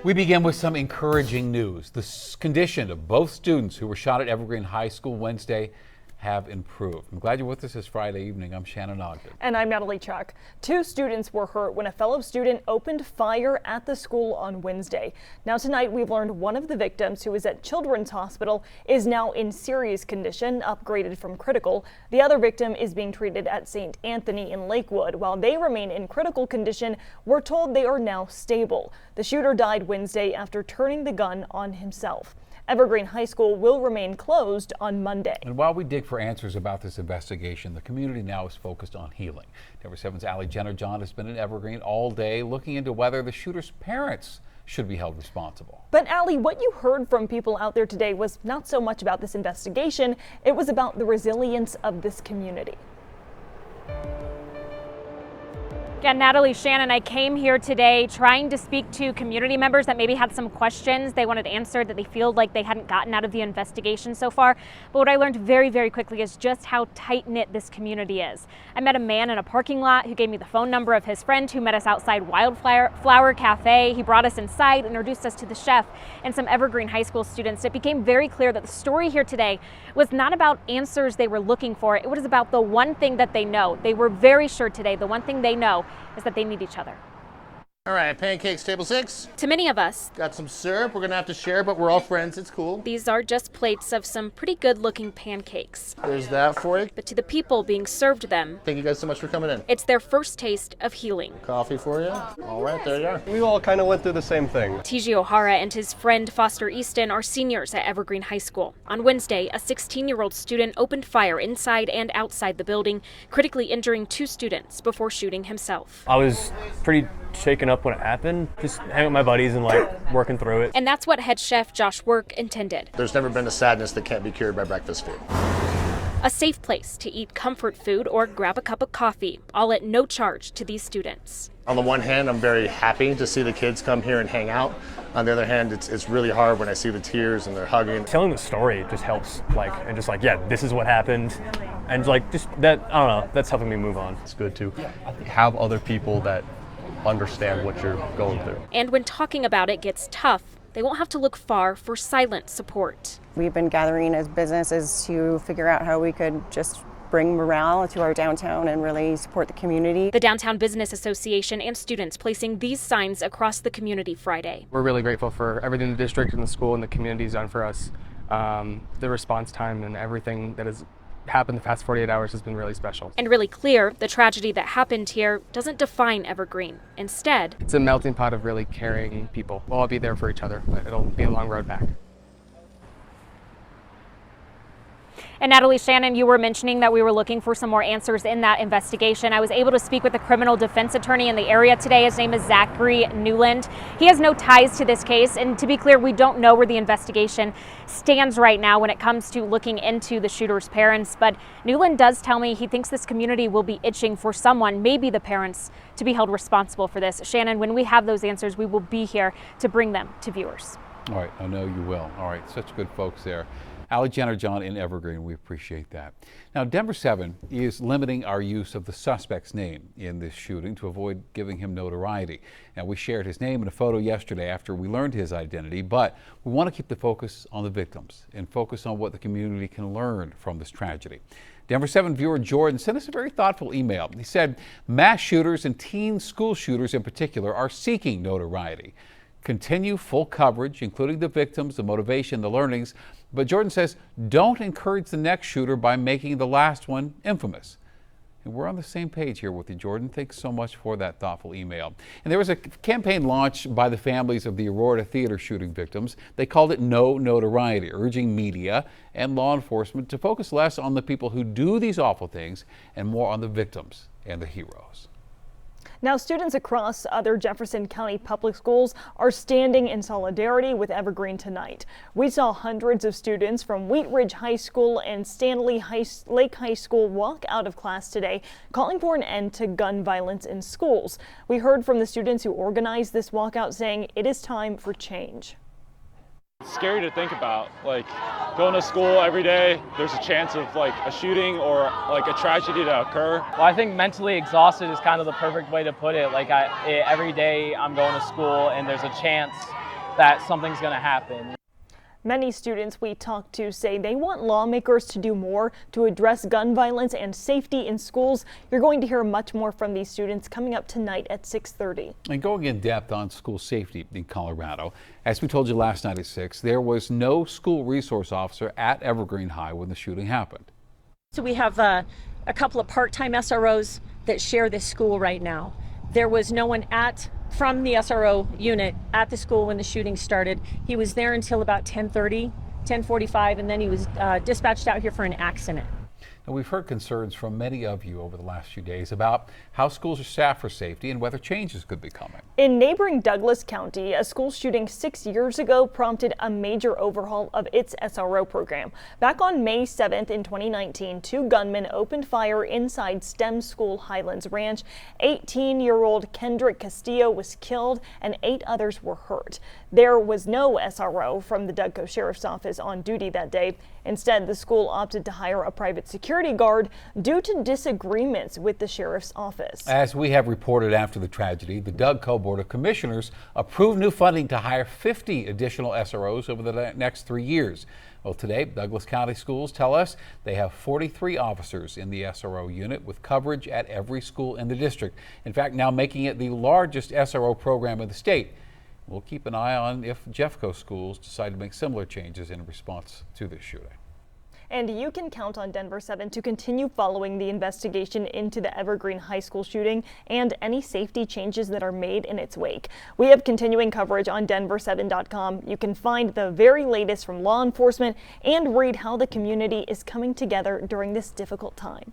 We begin with some encouraging news. The condition of both students who were shot at Evergreen High School Wednesday have improved. I'm glad you're with us this Friday evening. I'm Shannon Ogden. And I'm Natalie Chuck. 2 students were hurt when a fellow student opened fire at the school on Wednesday. Now tonight we've learned one of the victims, who is at Children's Hospital, is now in serious condition, upgraded from critical. The other victim is being treated at St. Anthony in Lakewood. While they remain in critical condition, we're told they are now stable. The shooter died Wednesday after turning the gun on himself. Evergreen High School will remain closed on Monday. And while we dig for answers about this investigation, the community now is focused on healing. Denver 7's Allie Jenner-John has been in Evergreen all day looking into whether the shooter's parents should be held responsible. But Allie, what you heard from people out there today was not so much about this investigation, it was about the resilience of this community. Yeah, Natalie, Shannon, I came here today trying to speak to community members that maybe had some questions they wanted answered that they feel like they hadn't gotten out of the investigation so far. But what I learned very, very quickly is just how tight-knit this community is. I met a man in a parking lot who gave me the phone number of his friend who met us outside Wildflower Cafe. He brought us inside, introduced us to the chef and some Evergreen High School students. It became very clear that the story here today was not about answers they were looking for. It was about the one thing that they know. They were very sure today the one thing they know is that they need each other. All right, pancakes, table 6. To many of us, Got some syrup. We're gonna have to share, but we're all friends. It's cool. these are just plates of some pretty good looking pancakes. There's that for you. But to the people being served them, Thank you guys so much for coming in. it's their first taste of healing. Coffee for you. All right, there you are. We all kind of went through the same thing. TJ O'Hara and his friend Foster Easton are seniors at Evergreen High School. On Wednesday, a 16-year-old student opened fire inside and outside the building, critically injuring 2 students before shooting himself. I was pretty shaken up when it happened, just hanging with my buddies and working through it. And that's what head chef Josh Work intended. There's never been a sadness that can't be cured by breakfast food. A safe place to eat comfort food or grab a cup of coffee, all at no charge to these students. On the one hand, I'm very happy to see the kids come here and hang out. On the other hand, it's really hard when I see the tears and they're hugging. Telling the story just helps, yeah, this is what happened. And just that, I don't know, that's helping me move on. It's good to have other people that understand what you're going through. And when talking about it gets tough, they won't have to look far for silent support. We've been gathering as businesses to figure out how we could just bring morale to our downtown and really support the community. The Downtown Business Association and students placing these signs across the community Friday. We're really grateful for everything the district and the school and the community has done for us. The response time and everything that has happened the past 48 hours has been really special. And really clear, the tragedy that happened here doesn't define Evergreen. Instead, It's a melting pot of really caring people. We'll all be there for each other, but it'll be a long road back. and Natalie, Shannon, you were mentioning that we were looking for some more answers in that investigation. I was able to speak with the criminal defense attorney in the area today. His name is Zachary Newland. He has no ties to this case, and to be clear, we don't know where the investigation stands right now when it comes to looking into the shooter's parents. But Newland does tell me he thinks this community will be itching for someone, maybe the parents, to be held responsible for this. Shannon, when we have those answers, we will be here to bring them to viewers. All right, I know you will. All right, such good folks there. Allie Jenner-John in Evergreen, we appreciate that. Now, Denver 7 is limiting our use of the suspect's name in this shooting to avoid giving him notoriety. Now, we shared his name in a photo yesterday after we learned his identity, but we want to keep the focus on the victims and focus on what the community can learn from this tragedy. Denver 7 viewer Jordan sent us a very thoughtful email. He said, mass shooters and teen school shooters in particular are seeking notoriety. Continue full coverage, including the victims, the motivation, the learnings. But Jordan says, don't encourage the next shooter by making the last one infamous. And we're on the same page here with you, Jordan. Thanks so much for that thoughtful email. And there was a campaign launched by the families of the Aurora Theater shooting victims. They called it No Notoriety, urging media and law enforcement to focus less on the people who do these awful things and more on the victims and the heroes. Now, students across other Jefferson County public schools are standing in solidarity with Evergreen tonight. We saw hundreds of students from Wheat Ridge High School and Stanley Lake High School walk out of class today, calling for an end to gun violence in schools. We heard from the students who organized this walkout saying it is time for change. It's scary to think about, going to school every day, there's a chance of a shooting or a tragedy to occur. Well, I think mentally exhausted is kind of the perfect way to put it. Every day I'm going to school and there's a chance that something's going to happen. Many students we talked to say they want lawmakers to do more to address gun violence and safety in schools. You're going to hear much more from these students coming up tonight at 6:30. And going in depth on school safety in Colorado, as we told you last night at 6, there was no school resource officer at Evergreen High when the shooting happened. So we have a couple of part-time SROs that share this school right now. There was no one from the SRO unit at the school when the shooting started. He was there until about 10:30, 10:45, and then he was dispatched out here for an accident. Now, we've heard concerns from many of you over the last few days about how schools are staffed for safety and whether changes could be coming. In neighboring Douglas County, a school shooting 6 years ago prompted a major overhaul of its SRO program. Back on May 7th in 2019, 2 gunmen opened fire inside STEM School Highlands Ranch. 18-year-old Kendrick Castillo was killed and 8 others were hurt. There was no SRO from the Douglas Sheriff's Office on duty that day. Instead, the school opted to hire a private security guard due to disagreements with the sheriff's office. As we have reported after the tragedy, the DougCo Board of Commissioners approved new funding to hire 50 additional SROs over the next 3 years. Well, today, Douglas County Schools tell us they have 43 officers in the SRO unit with coverage at every school in the district. In fact, now making it the largest SRO program in the state. We'll keep an eye on if Jeffco schools decide to make similar changes in response to this shooting. And you can count on Denver 7 to continue following the investigation into the Evergreen High School shooting and any safety changes that are made in its wake. We have continuing coverage on denver7.com. You can find the very latest from law enforcement and read how the community is coming together during this difficult time.